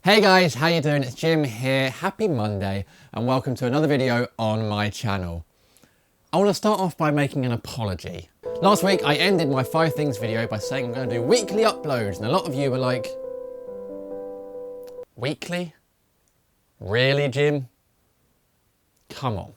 Hey guys, how you doing? It's Jim here. Happy Monday and welcome to another video on my channel. I want to start off by making an apology. Last week I ended my 5 things video by saying I'm going to do weekly uploads, and a lot of you were like, weekly? Really, Jim? Come on.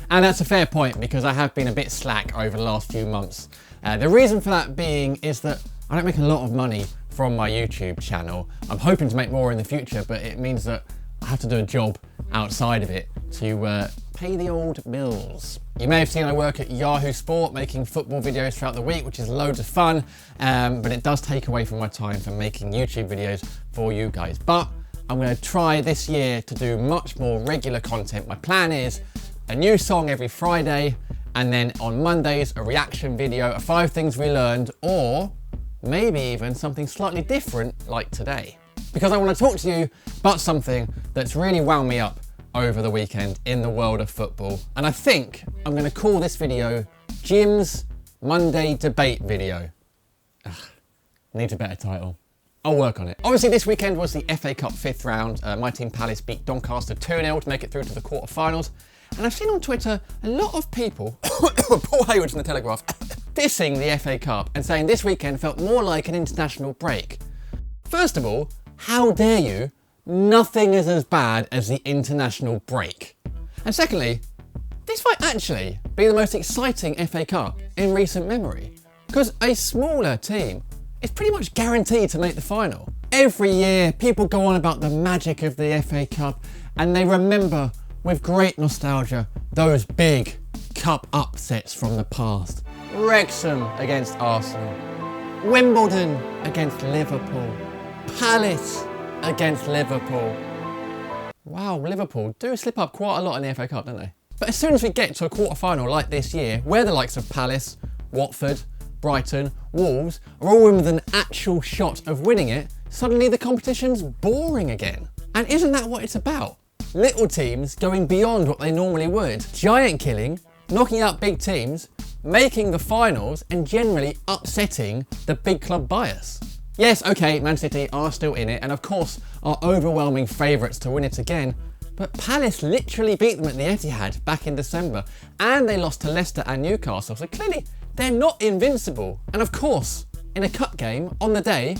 And that's a fair point because I have been a bit slack over the last few months. The reason for that being is that I don't make a lot of money from my YouTube channel. I'm hoping to make more in the future, but it means that I have to do a job outside of it to pay the old bills. You may have seen I work at Yahoo Sport making football videos throughout the week, which is loads of fun, but it does take away from my time for making YouTube videos for you guys. But I'm going to try this year to do much more regular content. My plan is a new song every Friday, and then on Mondays a reaction video of 5 things we learned, or maybe even something slightly different like today. Because I want to talk to you about something that's really wound me up over the weekend in the world of football. And I think I'm going to call this video Jim's Monday Debate Video. Needs a better title. I'll work on it. Obviously this weekend was the FA Cup 5th round. My team Palace beat Doncaster 2-0 to make it through to the quarter-finals. And I've seen on Twitter a lot of people, Paul Hayward from the Telegraph, dissing the FA Cup and saying this weekend felt more like an international break. First of all, how dare you? Nothing is as bad as the international break. And secondly, this might actually be the most exciting FA Cup in recent memory, because a smaller team is pretty much guaranteed to make the final. Every year, people go on about the magic of the FA Cup, and they remember with great nostalgia those big cup upsets from the past. Wrexham against Arsenal, Wimbledon against Liverpool, Palace against Liverpool. Wow, Liverpool do slip up quite a lot in the FA Cup, don't they? But as soon as we get to a quarter-final like this year, where the likes of Palace, Watford, Brighton, Wolves are all with an actual shot of winning it, suddenly the competition's boring again. And isn't that what it's about? Little teams going beyond what they normally would, giant killing, knocking out big teams, making the finals, and generally upsetting the big club bias. Yes, okay, Man City are still in it, and of course are overwhelming favourites to win it again, but Palace literally beat them at the Etihad back in December, and they lost to Leicester and Newcastle, so clearly they're not invincible. And of course, in a cup game, on the day,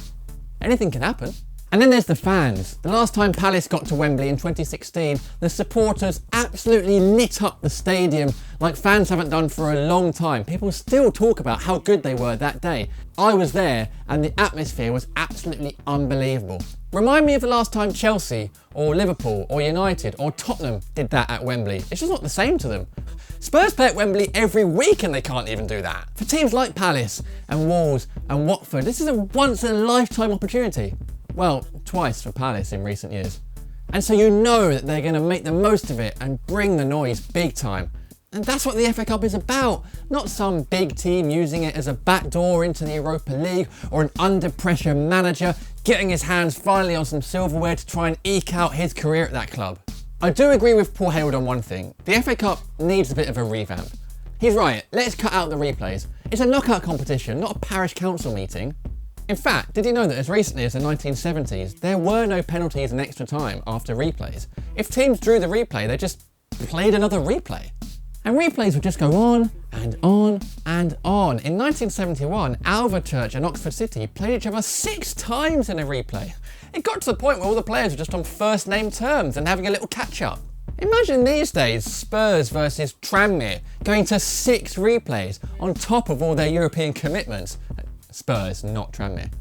anything can happen. And then there's the fans. The last time Palace got to Wembley in 2016, the supporters absolutely lit up the stadium like fans haven't done for a long time. People still talk about how good they were that day. I was there and the atmosphere was absolutely unbelievable. Remind me of the last time Chelsea or Liverpool or United or Tottenham did that at Wembley. It's just not the same to them. Spurs play at Wembley every week and they can't even do that. For teams like Palace and Wolves and Watford, this is a once-in-a-lifetime opportunity. Well, twice for Palace in recent years. And so you know that they're going to make the most of it and bring the noise big time. And that's what the FA Cup is about, not some big team using it as a backdoor into the Europa League, or an under-pressure manager getting his hands finally on some silverware to try and eke out his career at that club. I do agree with Paul Hayward on one thing. The FA Cup needs a bit of a revamp. He's right, let's cut out the replays. It's a knockout competition, not a parish council meeting. In fact, did you know that as recently as the 1970s, there were no penalties and extra time after replays? If teams drew the replay, they just played another replay. And replays would just go on and on and on. In 1971, Alverchurch and Oxford City played each other 6 times in a replay. It got to the point where all the players were just on first name terms and having a little catch up. Imagine these days Spurs versus Tranmere going to 6 replays on top of all their European commitments. Spurs, not Tranmere.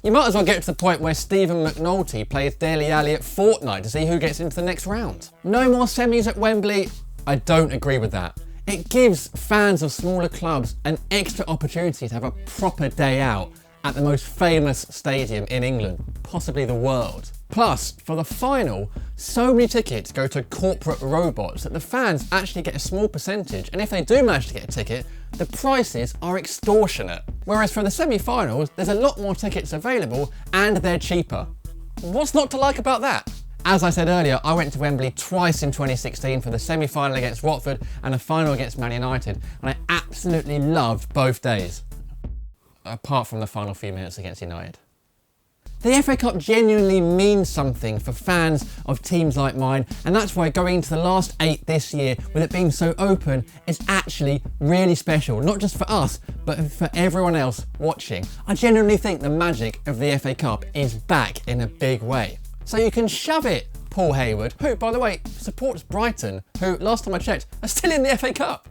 You might as well get to the point where Stephen McNulty plays Dele Alli at Fortnite to see who gets into the next round. No more semis at Wembley? I don't agree with that. It gives fans of smaller clubs an extra opportunity to have a proper day out at the most famous stadium in England, possibly the world. Plus, for the final, so many tickets go to corporate robots that the fans actually get a small percentage, and if they do manage to get a ticket, the prices are extortionate. Whereas for the semi-finals, there's a lot more tickets available and they're cheaper. What's not to like about that? As I said earlier, I went to Wembley twice in 2016 for the semi-final against Watford and the final against Man United, and I absolutely loved both days. Apart from the final few minutes against United. The FA Cup genuinely means something for fans of teams like mine, and that's why going into the last 8 this year, with it being so open, is actually really special. Not just for us, but for everyone else watching. I genuinely think the magic of the FA Cup is back in a big way. So you can shove it, Paul Hayward, who, by the way, supports Brighton, who, last time I checked, are still in the FA Cup.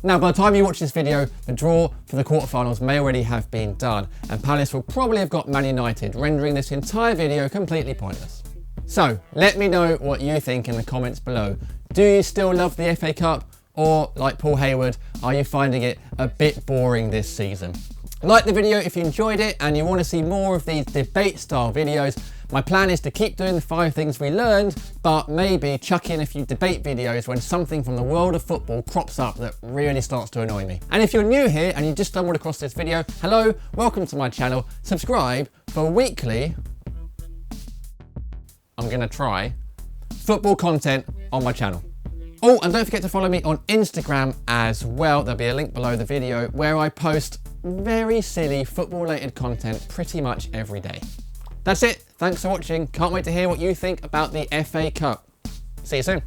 Now, by the time you watch this video, the draw for the quarterfinals may already have been done, and Palace will probably have got Man United, rendering this entire video completely pointless. So, let me know what you think in the comments below. Do you still love the FA Cup? Or, like Paul Hayward, are you finding it a bit boring this season? Like the video if you enjoyed it and you want to see more of these debate style videos. My plan is to keep doing the 5 things we learned, but maybe chuck in a few debate videos when something from the world of football crops up that really starts to annoy me. And if you're new here and you just stumbled across this video, hello, welcome to my channel. Subscribe for weekly, I'm gonna try, football content on my channel. Oh, and don't forget to follow me on Instagram as well. There'll be a link below the video where I post very silly football related content pretty much every day. That's it. Thanks for watching. Can't wait to hear what you think about the FA Cup. See you soon.